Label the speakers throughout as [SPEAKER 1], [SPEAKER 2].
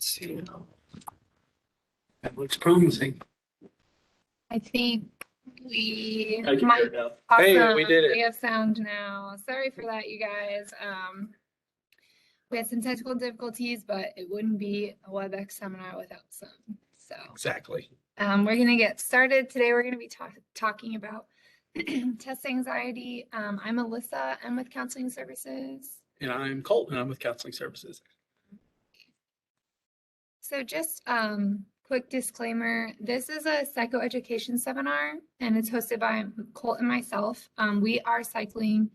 [SPEAKER 1] Let's see. That looks promising.
[SPEAKER 2] I think we
[SPEAKER 3] I can
[SPEAKER 2] might.
[SPEAKER 3] hear it now.
[SPEAKER 2] Awesome.
[SPEAKER 1] Hey, we did it.
[SPEAKER 2] We have sound now. Sorry for that, you guys. We had some technical difficulties, but it wouldn't be a WebEx seminar without some. So
[SPEAKER 1] Exactly.
[SPEAKER 2] we're gonna get started. Today we're gonna be talking about test anxiety. I'm Alyssa. I'm with Counseling Services.
[SPEAKER 1] And I'm Colt, and I'm with Counseling Services.
[SPEAKER 2] So just quick disclaimer, this is a psychoeducation seminar and it's hosted by Colt and myself. We are counseling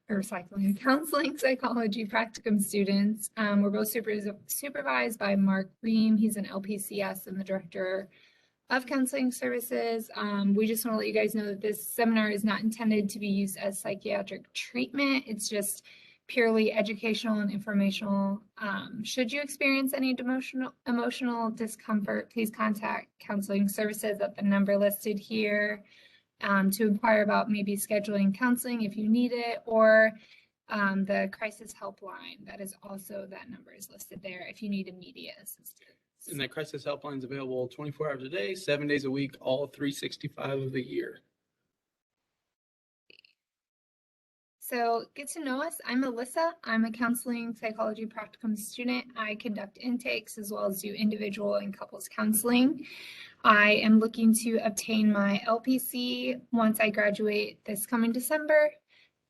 [SPEAKER 2] psychology practicum students. We're both supervised by Mark Ream. He's an LPCS and the director of Counseling Services. We just want to let you guys know that this seminar is not intended to be used as psychiatric treatment. It's just purely educational and informational. Should you experience any emotional discomfort, please contact Counseling Services at the number listed here to inquire about maybe scheduling counseling if you need it, or the crisis helpline. That number is listed there if you need immediate assistance.
[SPEAKER 1] And that crisis helpline is available 24 hours a day, 7 days a week, all 365 of the year.
[SPEAKER 2] So get to know us. I'm Alyssa. I'm a counseling psychology practicum student. I conduct intakes as well as do individual and couples counseling. I am looking to obtain my LPC once I graduate this coming December.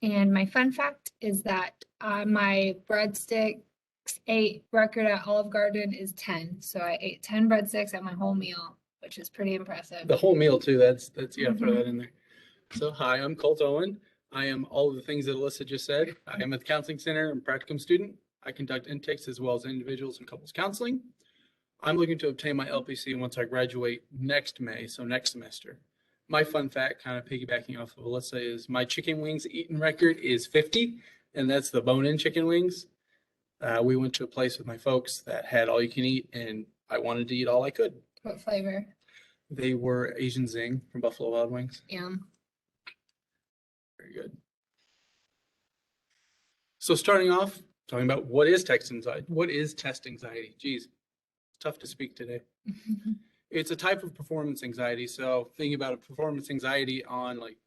[SPEAKER 2] And my fun fact is that my breadsticks ate record at Olive Garden is 10. So I ate 10 breadsticks at my whole meal, which is pretty impressive.
[SPEAKER 1] The whole meal too, that's you gotta throw that in there. So hi, I'm Colt Owen. I am all of the things that Alyssa just said. I am at the Counseling Center. I'm a practicum student. I conduct intakes as well as individuals and couples counseling. I'm looking to obtain my LPC once I graduate next May, so next semester. My fun fact, kind of piggybacking off of Alyssa, is my chicken wings eaten record is 50, and that's the bone-in chicken wings. We went to a place with my folks that had all you can eat, and I wanted to eat all I could.
[SPEAKER 2] What flavor?
[SPEAKER 1] They were Asian Zing from Buffalo Wild Wings.
[SPEAKER 2] Yum.
[SPEAKER 1] Very good. So starting off, talking about what is test anxiety? What is test anxiety? Geez, it's tough to speak today. It's a type of performance anxiety. So thinking about a performance anxiety on like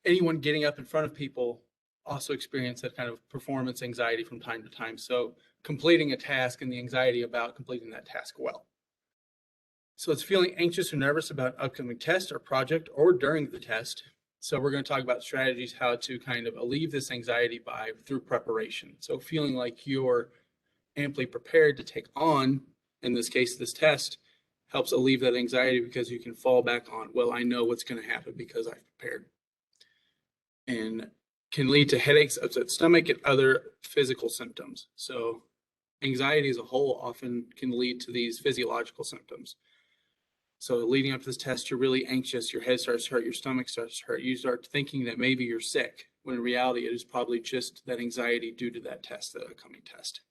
[SPEAKER 1] anyone getting up in front of people also experience that kind of performance anxiety from time to time. So completing a task and the anxiety about completing that task well. So it's feeling anxious or nervous about an upcoming test or project or during the test. So we're going to talk about strategies how to kind of alleviate this anxiety through preparation. So feeling like you're amply prepared to take on, in this case, this test, helps alleviate that anxiety because you can fall back on, well, I know what's going to happen because I've prepared. And can lead to headaches, upset stomach, and other physical symptoms. So anxiety as a whole often can lead to these physiological symptoms. So leading up to this test, you're really anxious, your head starts to hurt, your stomach starts to hurt, you start thinking that maybe you're sick, when in reality it is probably just that anxiety due to that test, the upcoming test.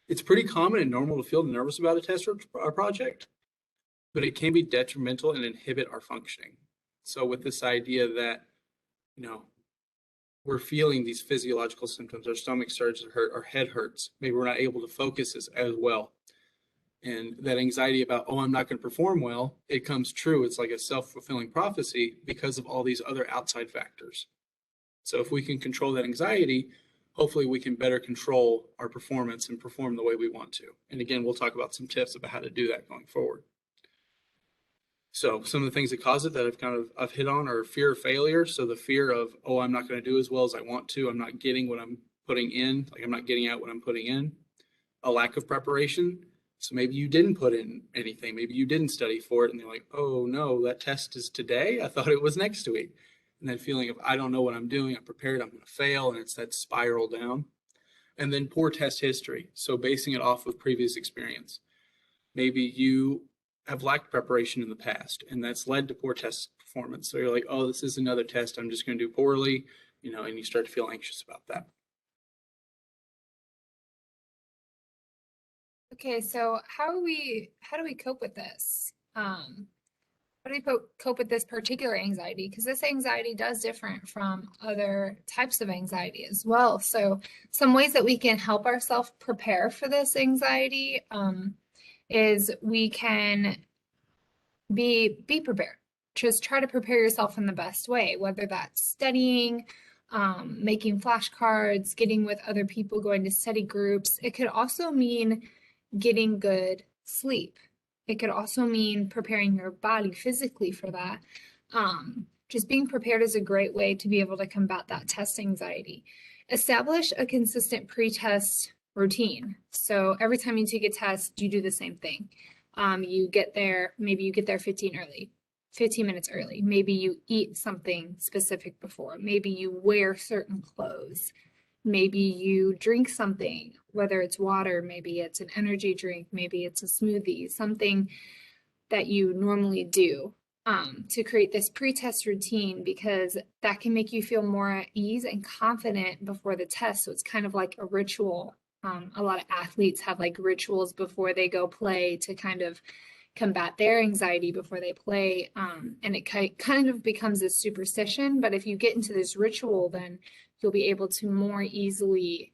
[SPEAKER 1] It's pretty common and normal to feel nervous about a test or a project, but it can be detrimental and inhibit our functioning. So with this idea that, we're feeling these physiological symptoms, our stomach starts to hurt, our head hurts, maybe we're not able to focus as well. And that anxiety about, oh, I'm not going to perform well, it comes true. It's like a self-fulfilling prophecy because of all these other outside factors. So if we can control that anxiety, hopefully we can better control our performance and perform the way we want to. And again, we'll talk about some tips about how to do that going forward. So some of the things that cause it that I've hit on are fear of failure. So the fear of, oh, I'm not going to do as well as I want to. I'm not getting what I'm putting in. Like I'm not getting out what I'm putting in. A lack of preparation. So maybe you didn't put in anything. Maybe you didn't study for it and you're like, oh no, that test is today. I thought it was next week. And that feeling of, I don't know what I'm doing. I'm prepared. I'm going to fail. And it's that spiral down. And then poor test history. So basing it off of previous experience. Maybe you have lacked preparation in the past and that's led to poor test performance. So you're like, oh, this is another test. I'm just going to do poorly, and you start to feel anxious about that.
[SPEAKER 2] Okay, so how do we cope with this? how do you cope with this particular anxiety? Because this anxiety does different from other types of anxiety as well. So some ways that we can help ourselves prepare for this anxiety is we can be prepared. Just try to prepare yourself in the best way, whether that's studying, making flashcards, getting with other people, going to study groups. It could also mean getting good sleep. It could also mean preparing your body physically for that. Just being prepared is a great way to be able to combat that test anxiety. Establish a consistent pre-test routine. So every time you take a test, you do the same thing. You get there, maybe you get there 15 minutes early. Maybe you eat something specific before. Maybe you wear certain clothes. Maybe you drink something, whether it's water, maybe it's an energy drink, maybe it's a smoothie, something that you normally do to create this pre-test routine, because that can make you feel more at ease and confident before the test. So it's kind of like a ritual. A lot of athletes have like rituals before they go play to kind of combat their anxiety before they play. And it kind of becomes a superstition. But if you get into this ritual, then you'll be able to more easily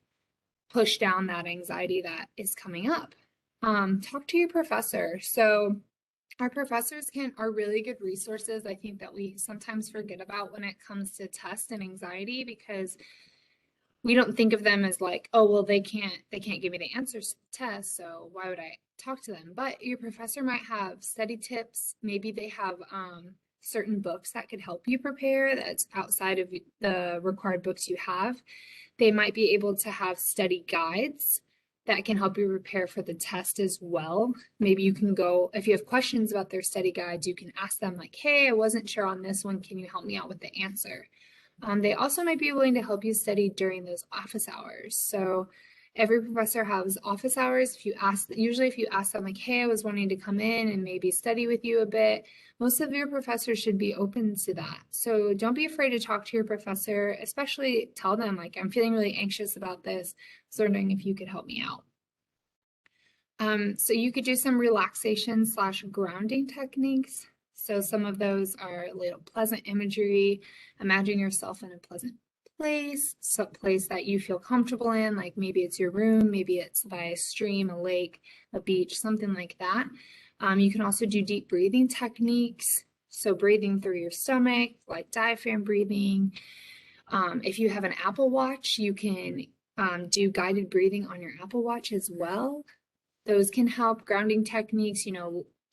[SPEAKER 2] push down that anxiety that is coming up. Talk to your professor. So our professors are really good resources, I think, that we sometimes forget about when it comes to tests and anxiety, because we don't think of them as like, oh, well, they can't give me the answers to the test, so why would I talk to them? But your professor might have study tips. Maybe they have certain books that could help you prepare that's outside of the required books you have. They might be able to have study guides that can help you prepare for the test as well. Maybe you can go, if you have questions about their study guides, you can ask them like, hey, I wasn't sure on this one. Can you help me out with the answer? They also might be willing to help you study during those office hours. So every professor has office hours. Usually if you ask them like, hey, I was wanting to come in and maybe study with you a bit, most of your professors should be open to that. So don't be afraid to talk to your professor, especially tell them like, I'm feeling really anxious about this. So wondering if you could help me out. So you could do some relaxation / grounding techniques. So some of those are a little pleasant imagery. Imagine yourself in a pleasant place, some place that you feel comfortable in, like maybe it's your room, maybe it's by a stream, a lake, a beach, something like that. You can also do deep breathing techniques. So breathing through your stomach, like diaphragm breathing. If you have an Apple Watch, you can do guided breathing on your Apple Watch as well. Those can help. Grounding techniques,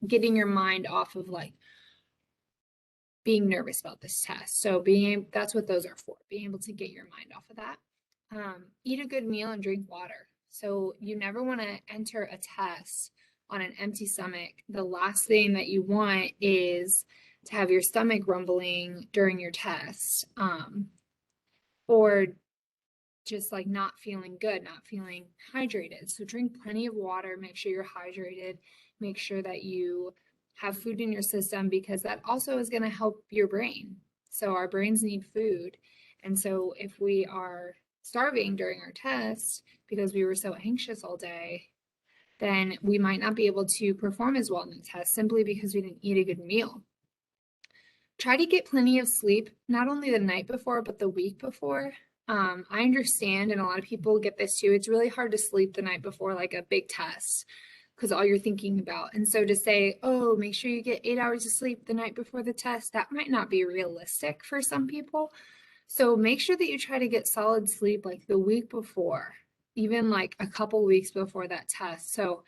[SPEAKER 2] getting your mind off of like being nervous about this test. So that's what those are for, being able to get your mind off of that. Eat a good meal and drink water. So you never want to enter a test on an empty stomach. The last thing that you want is to have your stomach rumbling during your test, or just like not feeling good, not feeling hydrated. So drink plenty of water, make sure you're hydrated, make sure that you have food in your system, because that also is going to help your brain. So our brains need food. And so if we are starving during our test because we were so anxious all day, then we might not be able to perform as well in the test simply because we didn't eat a good meal. Try to get plenty of sleep, not only the night before, but the week before. I understand, and a lot of people get this too. It's really hard to sleep the night before like a big test because all you're thinking about. And so to say, oh, make sure you get 8 hours of sleep the night before the test, that might not be realistic for some people. So make sure that you try to get solid sleep like the week before, even like a couple weeks before that test. So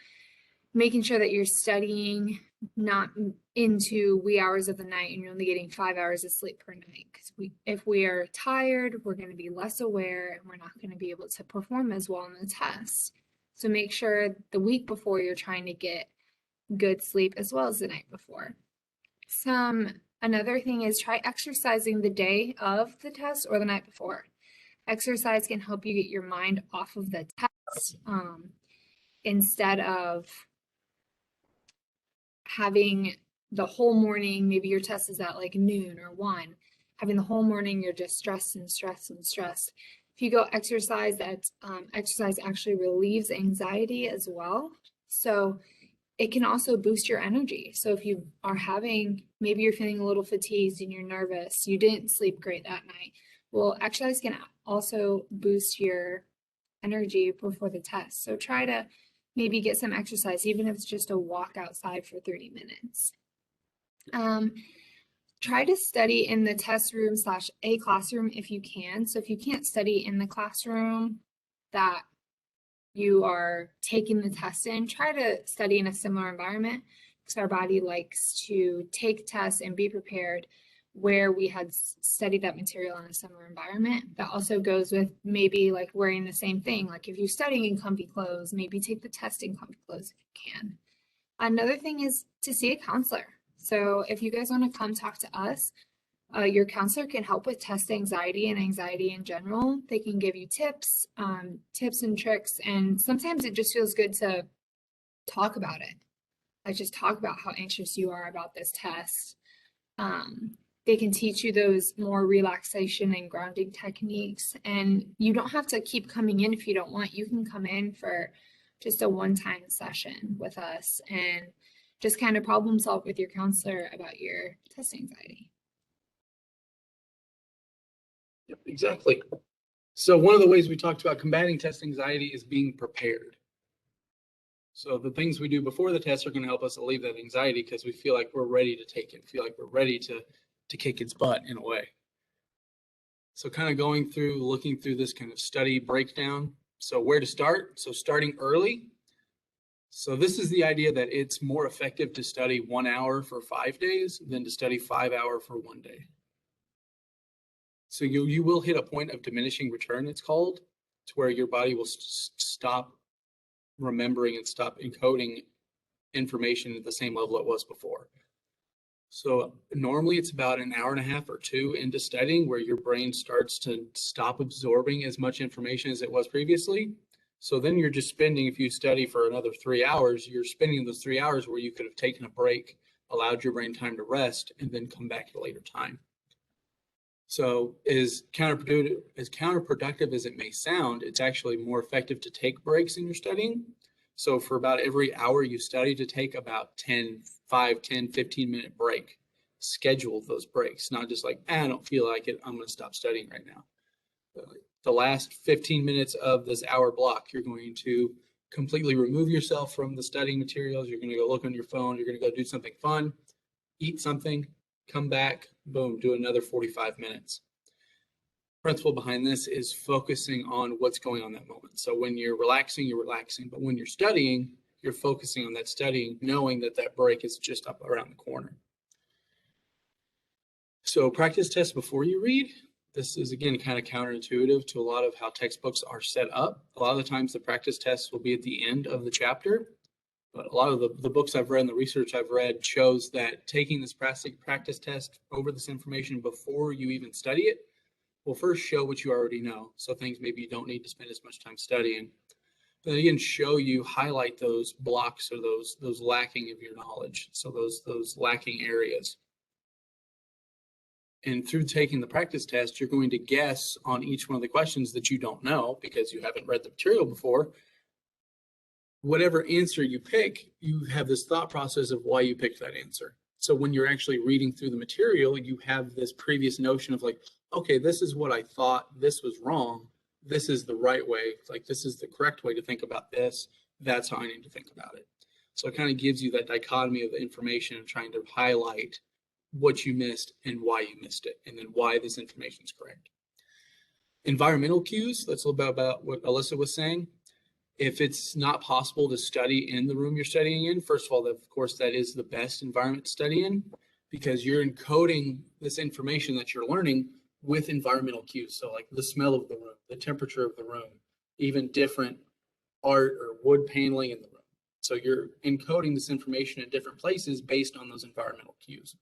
[SPEAKER 2] making sure that you're studying not into wee hours of the night and you're only getting 5 hours of sleep per night. Because if we are tired, we're going to be less aware and we're not going to be able to perform as well in the test. So make sure the week before you're trying to get good sleep as well as the night before. Another thing is try exercising the day of the test or the night before. Exercise can help you get your mind off of the test instead of having the whole morning. Maybe your test is at like noon or 1. Having the whole morning, you're just stressed and stressed and stressed. If you go exercise, exercise actually relieves anxiety as well. So it can also boost your energy. So if you are maybe you're feeling a little fatigued and you're nervous, you didn't sleep great that night. Well, exercise can also boost your energy before the test. So try to maybe get some exercise, even if it's just a walk outside for 30 minutes. Try to study in the test room / a classroom if you can. So if you can't study in the classroom that you are taking the test in, try to study in a similar environment, because our body likes to take tests and be prepared where we had studied that material in a similar environment. That also goes with maybe like wearing the same thing. Like if you're studying in comfy clothes, maybe take the test in comfy clothes if you can. Another thing is to see a counselor. So if you guys want to come talk to us, your counselor can help with test anxiety and anxiety in general. They can give you tips and tricks, and sometimes it just feels good to talk about it. Like just talk about how anxious you are about this test. They can teach you those more relaxation and grounding techniques, and you don't have to keep coming in if you don't want. You can come in for just a one-time session with us and just kind of problem solve with your counselor about your test anxiety.
[SPEAKER 1] Yep, exactly. So one of the ways we talked about combating test anxiety is being prepared. So the things we do before the test are going to help us alleviate that anxiety because we feel like we're ready to take it, feel like we're ready to kick its butt in a way. So kind of looking through this kind of study breakdown. So where to start? So starting early. So this is the idea that it's more effective to study 1 hour for 5 days than to study 5 hours for 1 day. So you will hit a point of diminishing return, it's called, to where your body will stop remembering and stop encoding information at the same level it was before. So normally it's about an hour and a half or 2 into studying where your brain starts to stop absorbing as much information as it was previously. So then you're just spending, if you study for another 3 hours, you're spending those 3 hours where you could have taken a break, allowed your brain time to rest, and then come back at a later time. So as counterproductive as it may sound, it's actually more effective to take breaks in your studying. So for about every hour you study, to take about 15-minute break. Schedule those breaks, not just like, I don't feel like it, I'm going to stop studying right now. The last 15 minutes of this hour block, you're going to completely remove yourself from the studying materials. You're going to go look on your phone. You're going to go do something fun, eat something, come back, boom, do another 45 minutes. Principle behind this is focusing on what's going on that moment. So when you're relaxing, but when you're studying, you're focusing on that studying, knowing that that break is just up around the corner. So practice tests before you read. This is, again, kind of counterintuitive to a lot of how textbooks are set up. A lot of the times the practice tests will be at the end of the chapter. But a lot of the books I've read and the research I've read shows that taking this practice test over this information before you even study it will first show what you already know. So things maybe you don't need to spend as much time studying. But then again, highlight those blocks or those lacking of your knowledge. So those lacking areas. And through taking the practice test, you're going to guess on each one of the questions that you don't know because you haven't read the material before. Whatever answer you pick, you have this thought process of why you picked that answer. So when you're actually reading through the material, you have this previous notion of like, okay, this is what I thought, this was wrong, this is the right way, like this is the correct way to think about this, that's how I need to think about it. So it kind of gives you that dichotomy of the information and trying to highlight what you missed and why you missed it, and then why this information is correct. Environmental cues, that's a little bit about what Alyssa was saying. If it's not possible to study in the room you're studying in, first of all, of course, that is the best environment to study in because you're encoding this information that you're learning with environmental cues. So like the smell of the room, the temperature of the room, even different art or wood paneling in the room. So you're encoding this information in different places based on those environmental cues.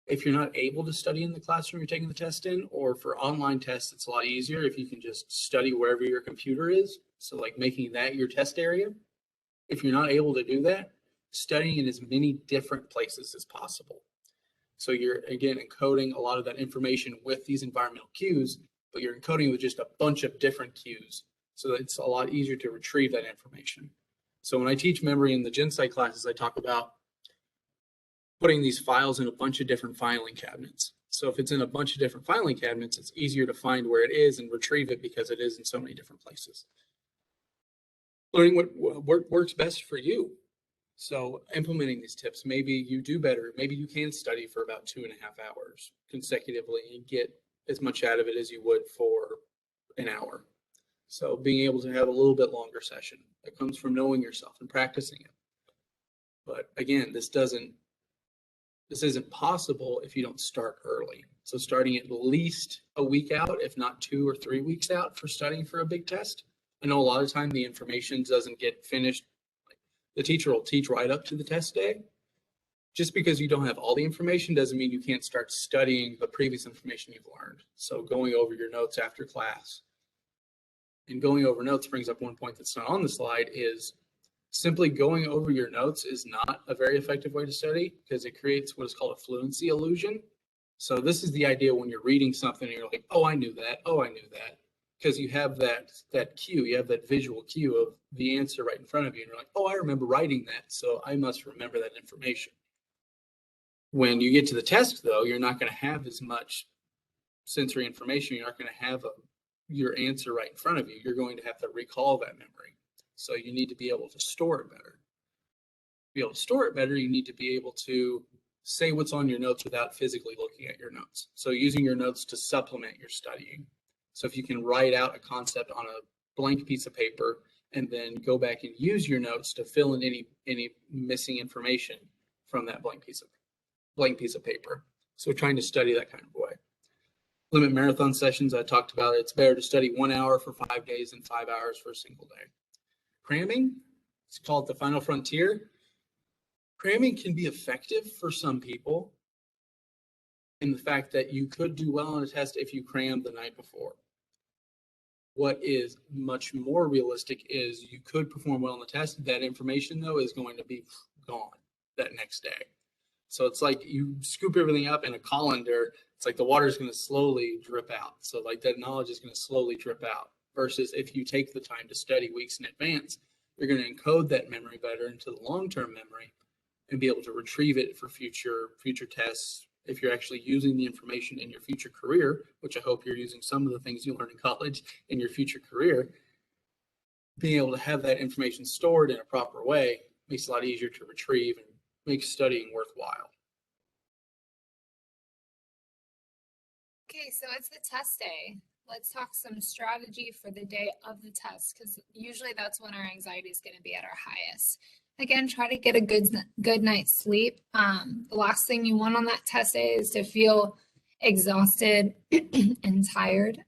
[SPEAKER 1] If you're not able to study in the classroom you're taking the test in, or for online tests, it's a lot easier if you can just study wherever your computer is. So like making that your test area. If you're not able to do that, studying in as many different places as possible. So you're, again, encoding a lot of that information with these environmental cues, but you're encoding with just a bunch of different cues. So it's a lot easier to retrieve that information. So when I teach memory in the Gen Psych classes, I talk about putting these files in a bunch of different filing cabinets. So if it's in a bunch of different filing cabinets, it's easier to find where it is and retrieve it because it is in so many different places. Learning what works best for you. So implementing these tips, maybe you do better. Maybe you can study for about 2.5 hours consecutively and get as much out of it as you would for an hour. So being able to have a little bit longer session that comes from knowing yourself and practicing it. But again, this isn't possible if you don't start early. So starting at least a week out, if not 2 or 3 weeks out for studying for a big test. I know a lot of time the information doesn't get finished. The teacher will teach right up to the test day. Just because you don't have all the information doesn't mean you can't start studying the previous information you've learned. So going over your notes after class. And going over notes brings up one point that's not on the slide is simply going over your notes is not a very effective way to study because it creates what is called a fluency illusion. So this is the idea when you're reading something and you're like, oh, I knew that. Oh, I knew that. Because you have that cue, you have that visual cue of the answer right in front of you. And you're like, oh, I remember writing that. So I must remember that information. When you get to the test, though, you're not going to have as much sensory information. You're not going to have your answer right in front of you. You're going to have to recall that memory. So you need to be able to store it better. To be able to store it better, you need to be able to say what's on your notes without physically looking at your notes. So using your notes to supplement your studying. So if you can write out a concept on a blank piece of paper and then go back and use your notes to fill in any missing information from that blank piece of paper. So trying to study that kind of way. Limit marathon sessions, I talked about it. It's better to study 1 hour for 5 days than 5 hours for a single day. Cramming, it's called the final frontier. Cramming can be effective for some people in the fact that you could do well on a test if you crammed the night before. What is much more realistic is you could perform well on the test. That information, though, is going to be gone that next day. So it's like you scoop everything up in a colander. It's like the water is going to slowly drip out. So like that knowledge is going to slowly drip out versus if you take the time to study weeks in advance, you're going to encode that memory better into the long-term memory and be able to retrieve it for future tests. If you're actually using the information in your future career, which I hope you're using some of the things you learn in college in your future career, being able to have that information stored in a proper way makes it a lot easier to retrieve and makes studying worthwhile.
[SPEAKER 2] Okay, so it's the test day. Let's talk some strategy for the day of the test because usually that's when our anxiety is going to be at our highest. Again, try to get a good night's sleep. The last thing you want on that test day is to feel exhausted and tired.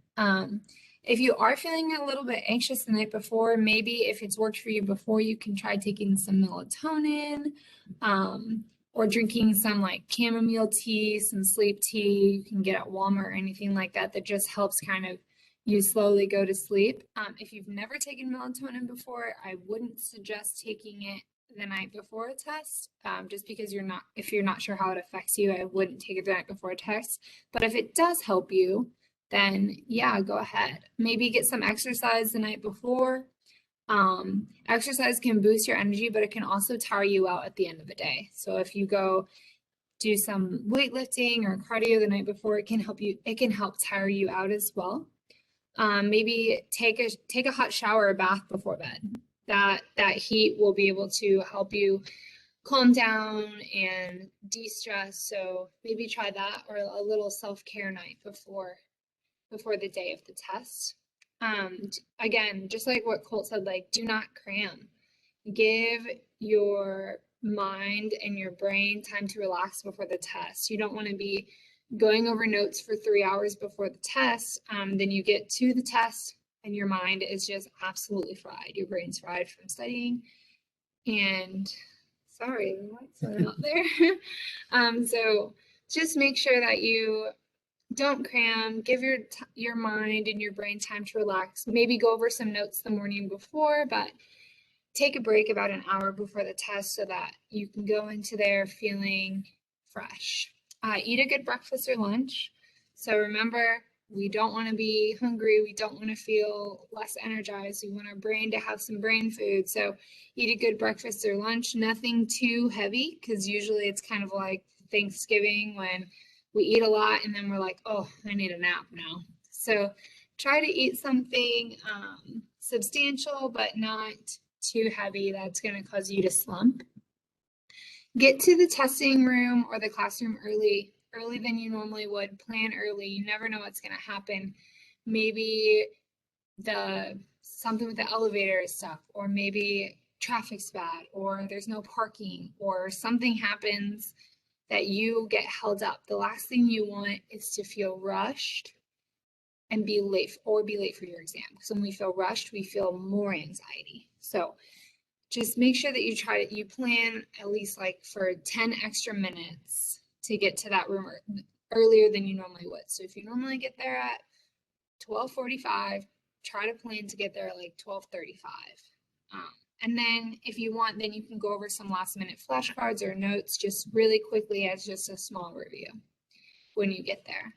[SPEAKER 2] If you are feeling a little bit anxious the night before, maybe if it's worked for you before, you can try taking some melatonin or drinking some like chamomile tea, some sleep tea you can get at Walmart or anything like that that just helps kind of you slowly go to sleep. If you've never taken melatonin before, I wouldn't suggest taking it the night before a test, just because if you're not sure how it affects you, I wouldn't take it the night before a test. But if it does help you, then yeah, go ahead. Maybe get some exercise the night before. Exercise can boost your energy, but it can also tire you out at the end of the day. So if you go do some weightlifting or cardio the night before, it can help tire you out as well. Maybe take a hot shower or bath before bed. That heat will be able to help you calm down and de-stress. So maybe try that or a little self-care night before the day of the test. Again, just like what Colt said, like do not cram. Give your mind and your brain time to relax before the test. You don't want to be going over notes for 3 hours before the test. Then you get to the test and your mind is just absolutely fried. Your brain's fried from studying. And sorry, the lights are out there. So just make sure that you don't cram. Give your mind and your brain time to relax. Maybe go over some notes the morning before, but take a break about an hour before the test so that you can go into there feeling fresh. Eat a good breakfast or lunch. So remember, We don't want to be hungry. We don't want to feel less energized. We want our brain to have some brain food. So eat a good breakfast or lunch, nothing too heavy, because usually it's kind of like Thanksgiving when we eat a lot and then we're like, oh, I need a nap now. So try to eat something substantial, but not too heavy. That's going to cause you to slump. Get to the testing room or the classroom early than you normally would. Plan early. You never know what's going to happen. Maybe something with the elevator is stuck, or maybe traffic's bad, or there's no parking, or something happens that you get held up. The last thing you want is to feel rushed and be late for your exam. Because when we feel rushed, we feel more anxiety. So just make sure that you plan at least like for 10 extra minutes to get to that room earlier than you normally would. So if you normally get there at 12:45, try to plan to get there at like 12:35. And then if you want, then you can go over some last minute flashcards or notes just really quickly as just a small review when you get there.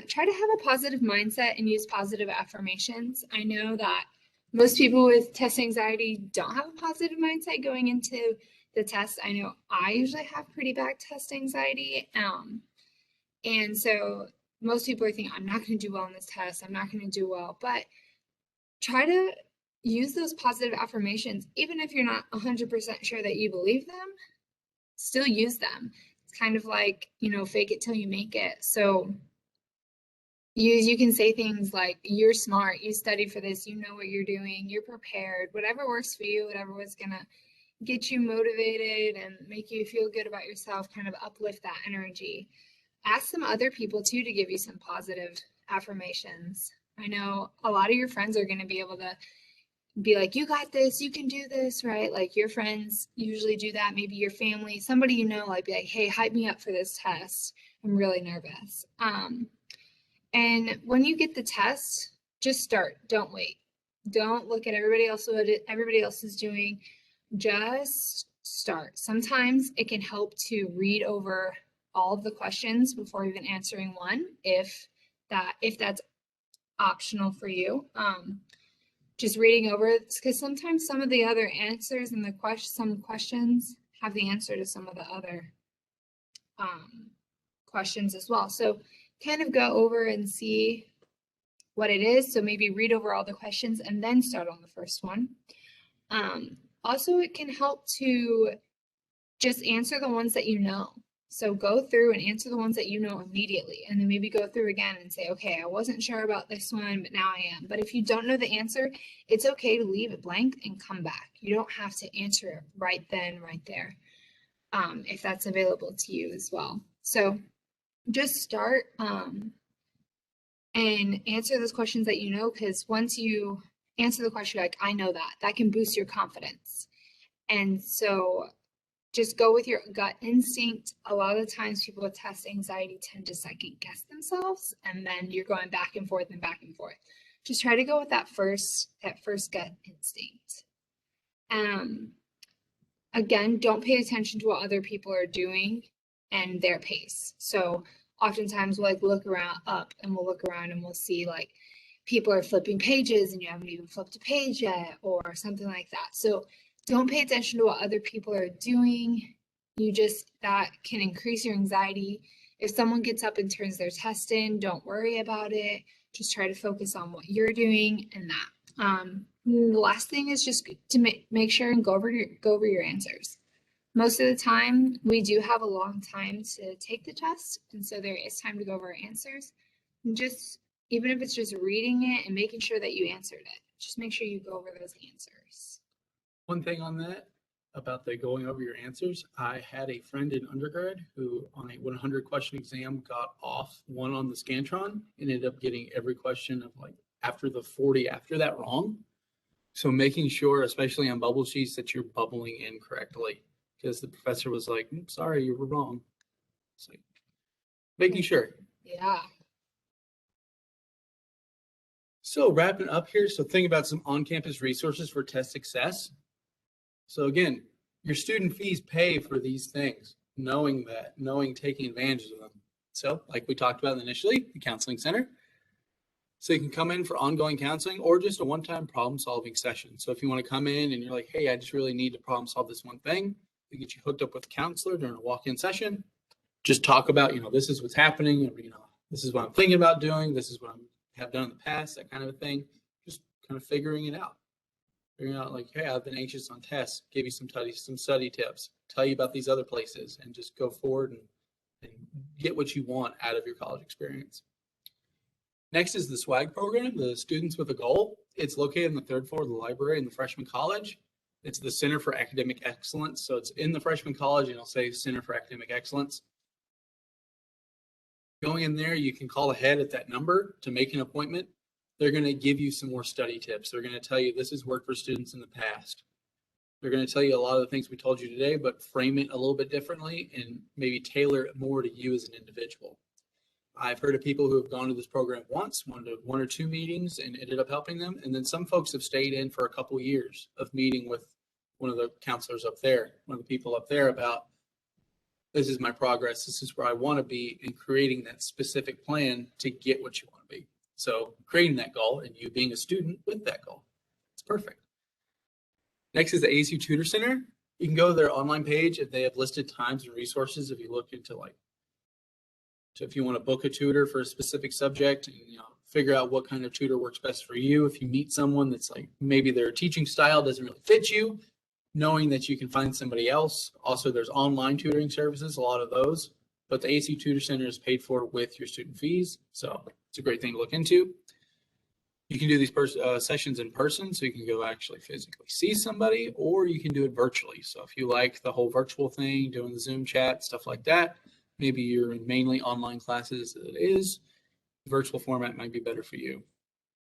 [SPEAKER 2] Try to have a positive mindset and use positive affirmations. I know that most people with test anxiety don't have a positive mindset going into the test. I know I usually have pretty bad test anxiety. And so most people are thinking, I'm not going to do well on this test. I'm not going to do well. But try to use those positive affirmations, even if you're not 100% sure that you believe them, still use them. It's kind of like, fake it till you make it. So you can say things like, you're smart, you studied for this, you know what you're doing, you're prepared, whatever works for you, whatever was going to get you motivated and make you feel good about yourself, kind of uplift that energy. Ask some other people too to give you some positive affirmations. I know a lot of your friends are going to be able to be like, you got this, you can do this, right? Like your friends usually do that. Maybe your family, somebody like be like, hey, hype me up for this test. I'm really nervous. And when you get the test, just start. Don't wait. Don't look at everybody else, what everybody else is doing. Just start. Sometimes it can help to read over all of the questions before even answering one, if that's optional for you. Just reading over it, because sometimes some of the other answers in some questions have the answer to some of the other questions as well. So kind of go over and see what it is. So maybe read over all the questions and then start on the first one. Also, it can help to just answer the ones that you know. So go through and answer the ones that you know immediately, and then maybe go through again and say, okay, I wasn't sure about this one, but now I am. But if you don't know the answer, it's okay to leave it blank and come back. You don't have to answer it right then, right there, if that's available to you as well. So just start and answer those questions that you know, because once you answer the question, like, I know that can boost your confidence. And so just go with your gut instinct. A lot of the times people with test anxiety tend to second guess themselves, and then you're going back and forth and back and forth. Just try to go with that first gut instinct. Again, don't pay attention to what other people are doing and their pace. So oftentimes we'll look around and we'll see like people are flipping pages and you haven't even flipped a page yet, or something like that. So don't pay attention to what other people are doing. That can increase your anxiety. If someone gets up and turns their test in, don't worry about it. Just try to focus on what you're doing and that. The last thing is just to make sure and go over your answers. Most of the time, we do have a long time to take the test, and so there is time to go over our answers. And even if it's just reading it and making sure that you answered it, just make sure you go over those answers.
[SPEAKER 1] One thing on that about the going over your answers, I had a friend in undergrad who on a 100 question exam got off one on the Scantron and ended up getting every question of after the 40 after that wrong. So making sure, especially on bubble sheets, that you're bubbling in correctly, because the professor was like, sorry, you were wrong. It's like making sure.
[SPEAKER 2] Yeah.
[SPEAKER 1] So wrapping up here, so think about some on-campus resources for test success. So again, your student fees pay for these things, taking advantage of them. So like we talked about initially, the counseling center, So you can come in for ongoing counseling or just a one-time problem-solving session. So if you want to come in and you're like, hey, I just really need to problem solve this one thing, we get you hooked up with a counselor during a walk-in session. Just talk about, this is what's happening, this is what I'm thinking about doing, this is what I have done in the past, that kind of a thing. Just kind of figuring it out. Figuring out like, hey, I've been anxious on tests, give you some study tips, tell you about these other places, and just go forward and get what you want out of your college experience. Next is the SWAG program, the Students with a Goal. It's located on the third floor of the library in the freshman college. It's the Center for Academic Excellence. So it's in the freshman college, and it'll say Center for Academic Excellence. Going in there, you can call ahead at that number to make an appointment. They're going to give you some more study tips. They're going to tell you this has worked for students in the past. They're going to tell you a lot of the things we told you today, but frame it a little bit differently and maybe tailor it more to you as an individual. I've heard of people who have gone to this program once, one or two meetings, and ended up helping them. And then some folks have stayed in for a couple of years of meeting with one of the counselors up there, one of the people up there about, this is my progress, this is where I want to be, and creating that specific plan to get what you want to be. So creating that goal and you being a student with that goal. It's perfect. Next is the ASU Tutor Center. You can go to their online page if they have listed times and resources. If you look into if you want to book a tutor for a specific subject and figure out what kind of tutor works best for you. If you meet someone that's like maybe their teaching style doesn't really fit you, knowing that you can find somebody else. Also, there's online tutoring services, a lot of those, but the ASU Tutor Center is paid for with your student fees. So it's a great thing to look into. You can do these sessions in person, so you can go actually physically see somebody, or you can do it virtually. So if you like the whole virtual thing, doing the Zoom chat, stuff like that, maybe you're in mainly online classes, it is, the virtual format might be better for you.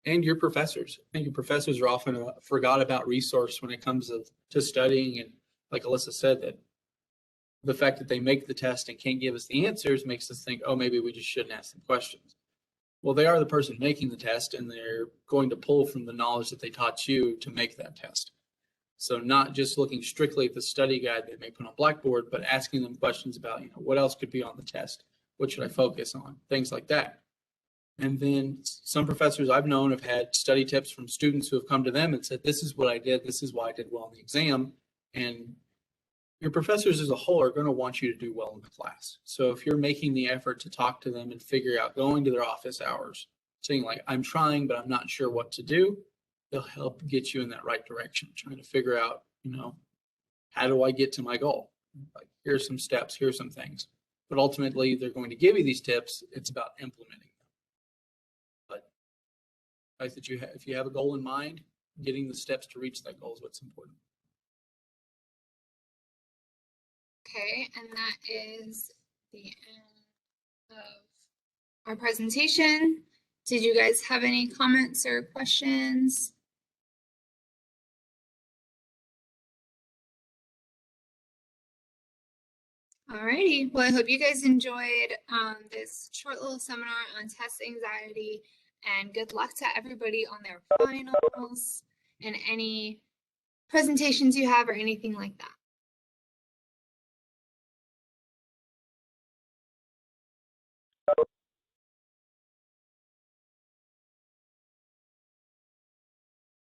[SPEAKER 1] And your professors. I think your professors are often a forgot about resource when it comes to studying. And like Alyssa said, that the fact that they make the test and can't give us the answers makes us think, oh, maybe we just shouldn't ask them questions. Well, they are the person making the test, and they're going to pull from the knowledge that they taught you to make that test. So not just looking strictly at the study guide they may put on Blackboard, but asking them questions about, what else could be on the test? What should I focus on? Things like that. And then some professors I've known have had study tips from students who have come to them and said, this is what I did. This is why I did well in the exam. And your professors as a whole are going to want you to do well in the class. So if you're making the effort to talk to them and figure out going to their office hours, saying like, I'm trying, but I'm not sure what to do, they'll help get you in that right direction, trying to figure out, how do I get to my goal? Like, here's some steps, here's some things. But ultimately, they're going to give you these tips. It's about implementing them. But like that if you have a goal in mind, getting the steps to reach that goal is what's important.
[SPEAKER 2] Okay, and that is the end of our presentation. Did you guys have any comments or questions? Alrighty, well, I hope you guys enjoyed this short little seminar on test anxiety, and good luck to everybody on their finals and any presentations you have or anything like that.